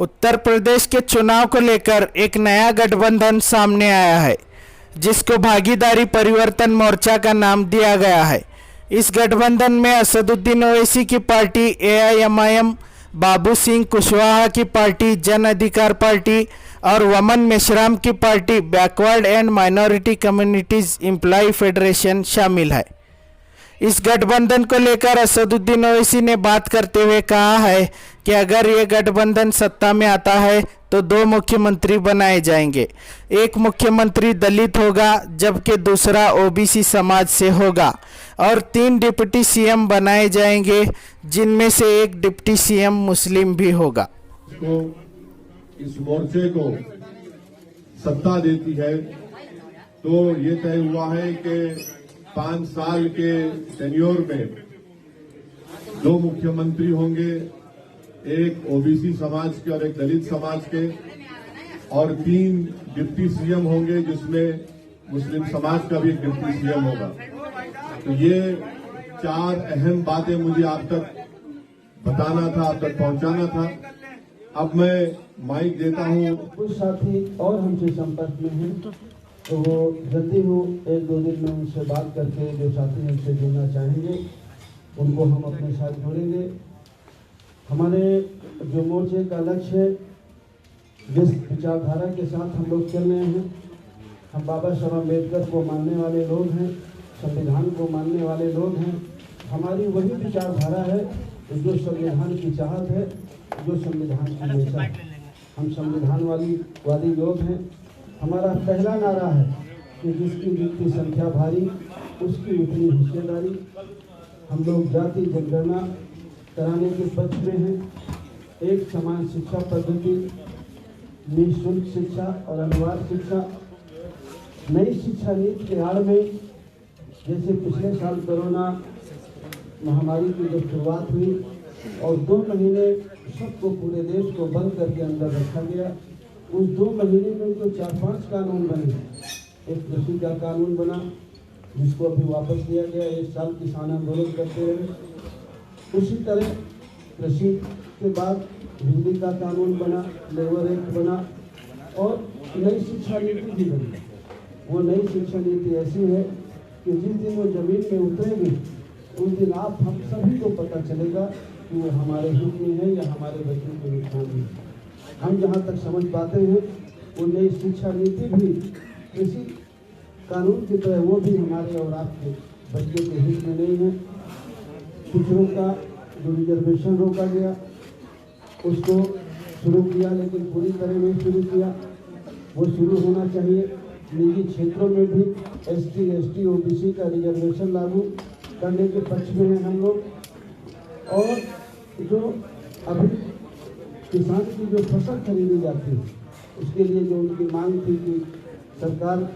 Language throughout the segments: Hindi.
उत्तर प्रदेश के चुनाव को लेकर एक नया गठबंधन सामने आया है, जिसको भागीदारी परिवर्तन मोर्चा का नाम दिया गया है। इस गठबंधन में असदुद्दीन ओवैसी की पार्टी AIMIM, बाबू सिंह कुशवाहा की पार्टी जन अधिकार पार्टी और वमन मेश्राम की party backward and minority communities employ federation शामिल है। इस गठबंधन को लेकर असदुद्दीन ओवैसी ने बात करते हुए कहा है कि अगर ये गठबंधन सत्ता में आता है तो 2 मुख्यमंत्री बनाए जाएंगे। एक मुख्यमंत्री दलित होगा जबकि दूसरा OBC समाज से होगा और 3 डिप्टी CM बनाए जाएंगे, जिनमें से एक डिप्टी CM मुस्लिम भी होगा। तो इस मोर्चे को सत्ता देती है तो ये तय हुआ है कि 5 साल के टेन्योर में 2 मुख्यमंत्री होंगे, एक OBC समाज के और एक दलित समाज के, और 3 डिप्टी CM होंगे जिसमें मुस्लिम समाज का भी एक डिप्टी CM होगा। तो ये 4 अहम बातें मुझे आप तक बताना था, आप तक पहुंचाना था। अब मैं माइक देता हूं। कुछ साथी और हमसे संपर्क में हैं, तो वो जल्दी हो 1-2 दिन में उनसे बात करके जो साथी हमसे जुड़ना चाहेंगे उनको हम अपने साथ जोड़ेंगे। हमारे जो मोर्चे का लक्ष्य है, जिस विचारधारा के साथ हम लोग चल रहे हैं, हम बाबा साहब अम्बेडकर को मानने वाले लोग हैं, संविधान को मानने वाले लोग हैं। हमारी वही विचारधारा है जो संविधान की चाहत है, जो संविधान की हमेशा है। हम संविधान वादी लोग हैं। हमारा पहला नारा है कि जिसकी जितनी संख्या भारी उसकी उतनी हिस्सेदारी। हम लोग जाति जनगणना कराने के पक्ष में हैं। एक समान शिक्षा पद्धति, निःशुल्क शिक्षा और अनिवार्य शिक्षा। नई शिक्षा नीति के आड़ में जैसे पिछले साल कोरोना महामारी की जब शुरुआत हुई और 2 महीने सबको पूरे देश को बंद करके अंदर रखा गया, उस 2 महीने में जो 4-5 कानून बने, एक कृषि का कानून बना जिसको अभी वापस लिया गया, 1 साल किसान आंदोलन करते रहे। उसी तरह कृषि के बाद बिजली का कानून बना, लेबर एक्ट बना और नई शिक्षा नीति भी बनी। वो नई शिक्षा नीति ऐसी है कि जिस दिन वो जमीन में उतरेगी उस दिन आप हम सभी को पता चलेगा कि वो हमारे हित में है या हमारे बच्चों के नुकसान में है। हम जहाँ तक समझ पाते हैं वो नई शिक्षा नीति भी कृषि कानून की तरह वो भी हमारे और आपके बच्चों के हित में नहीं है। पिछड़ों का जो रिजर्वेशन रोका गया उसको शुरू किया, लेकिन पूरी तरह नहीं शुरू किया। वो शुरू होना चाहिए। निजी क्षेत्रों में भी ST, ST, OBC का रिजर्वेशन लागू करने के पक्ष में हैं हम लोग। और जो अभी किसान की जो फसल खरीदी जाती है उसके लिए जो उनकी मांग थी कि सरकार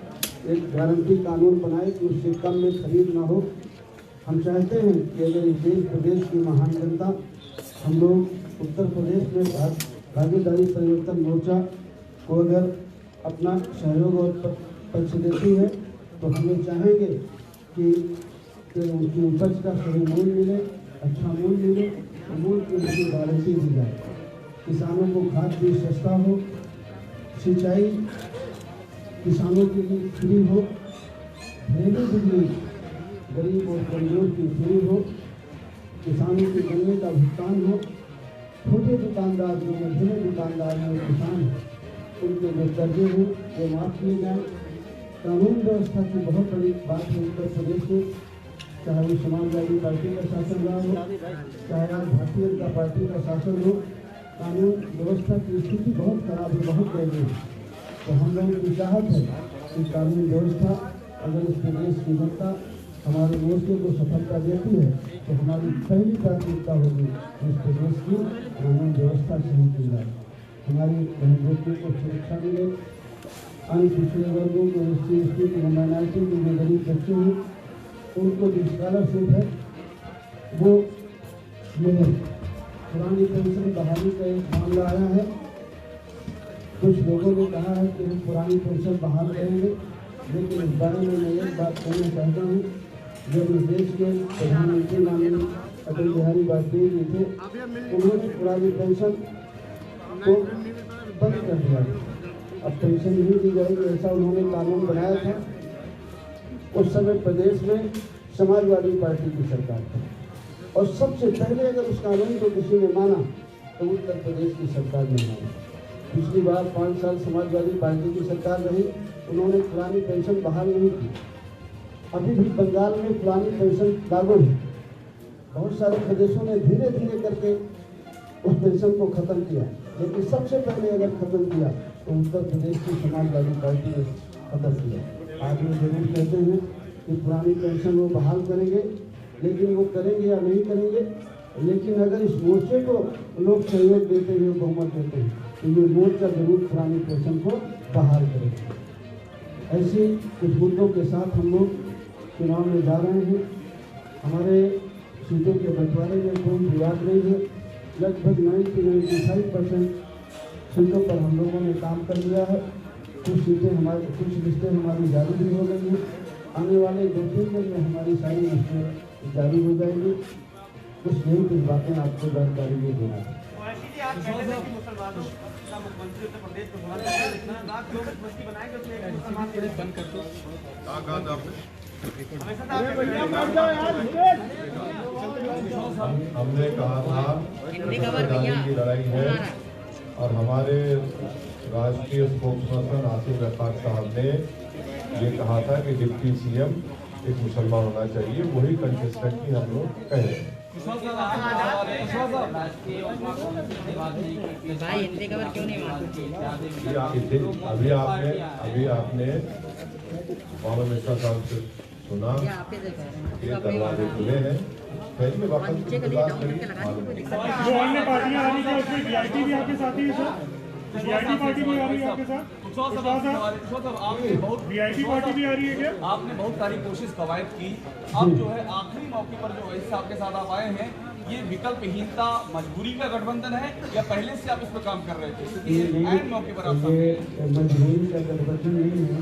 एक गारंटी कानून बनाए कि उससे कम में खरीद ना हो। हम चाहते हैं कि अगर इस देश प्रदेश की महान जनता हम लोग उत्तर प्रदेश में भागीदारी परिवर्तन मोर्चा को अगर अपना सहयोग और पक्ष देती है तो हमें चाहेंगे कि उनकी उपज का सही मूल्य मिले, अच्छा मूल्य मिले, मूल्य की उनकी गारंटी दी जाए। किसानों को खाद बीज सस्ता हो, सिंचाई किसानों के लिए फ्री हो, घरेलू बिजली गरीब और कमजोर की फ्री हो, किसानों के गन्ने का भुगतान हो, छोटे दुकानदार जो मध्यम दुकानदार हैं किसान उनके जो कर्जे हैं वो माफ किए जाए। कानून व्यवस्था की बहुत बड़ी बात है उत्तर प्रदेश में, चाहे वो समाजवादी पार्टी का शासन रहा हो, चाहे आज भारतीय जनता पार्टी का शासन हो, कानून व्यवस्था की स्थिति बहुत खराब है, बहुत गहरी है। तो हम लोगों की चाहत है कि कानून व्यवस्था अगर इस प्रदेश की जनता हमारे मोर्चे को सफलता देती है तो हमारी पहली प्राथमिकता होगी इस प्रदेश की कानून व्यवस्था सही की जाए, हमारी बहनों को सुरक्षा मिले, अन्य पिछड़े वर्गों को SC, ST की माइनॉरिटी के जो गरीब बच्चे हैं उनको जो स्कॉलरशिप है वो मिले। पुरानी पेंशन बहाली का एक मामला आया है। कुछ लोगों ने कहा है कि हम पुरानी पेंशन बहाल करेंगे, लेकिन इस बारे में मैं एक बात कहना चाहता हूँ। जब इस देश के प्रधानमंत्री माननीय अटल बिहारी वाजपेयी जी थे, उन्होंने पुरानी पेंशन को बंद कर दिया। अब पेंशन नहीं दी जाएगी ऐसा उन्होंने कानून बनाया था। उस समय प्रदेश में समाजवादी पार्टी की सरकार थी और सबसे पहले अगर उस कानून को किसी ने माना तो उत्तर प्रदेश की सरकार ने माना। पिछली बार 5 साल समाजवादी पार्टी की सरकार रही, उन्होंने पुरानी पेंशन बहाल नहीं की। अभी भी बंगाल में पुरानी पेंशन लागू है। बहुत सारे प्रदेशों ने धीरे धीरे करके उस पेंशन को खत्म किया, लेकिन सबसे पहले अगर खत्म किया तो उत्तर प्रदेश की समाजवादी पार्टी ने खत्म किया। आज वो जरूर कहते हैं कि पुरानी पेंशन वो बहाल करेंगे, लेकिन वो करेंगे या नहीं करेंगे। लेकिन अगर इस मोर्चे को लोग सहयोग देते हुए बहुमत देते हैं तो ये मोर्चा जरूर पुरानी पेंशन को बहाल करेगा। ऐसे कुछ मुद्दों के साथ हम लोग चुनाव में जा रहे हैं। हमारे सीटों के बंटवारे में कोई विवाद नहीं है। लगभग 95% सीटों पर हम लोगों ने काम कर लिया है। कुछ लिस्टें हमारी जारी भी हो गई हैं। आने वाले 2-3 दिन में हमारी सारी लिस्टें जारी हो जाएंगी। कुछ नहीं, कुछ बातें आपको जानकारी में देना है। हमने कहा था की लड़ाई है और हमारे राष्ट्रीय स्पोक्सपर्सन आसिफ रफाक साहब ने ये कहा था कि डिप्टी सीएम एक मुसलमान होना चाहिए। वही कंसिस्टेंटली हम लोग कह रहे हैं। अभी आपने मोहम्मद मिश्रा साहब से सुना, ये दरवाजे खुले हैं। पहले वक्त जो अन्य पार्टियां आ रही है उसमें वीआईपी भी आपके साथ ही है सर? वीआईपी पार्टी भी आ रही है आपके साथ? आपने बहुत वीआईपी पार्टी भी आ रही है क्या? आपने बहुत सारी कोशिश कवायद की। अब जो है आखिरी मौके पर जो वैसे आपके साथ आप आए हैं, ये विकल्पहीनता मजबूरी का गठबंधन है या पहले से आप इस पर काम कर रहे थे? क्योंकि ये ऐन मौके पर आप मजबूरी का गठबंधन नहीं है।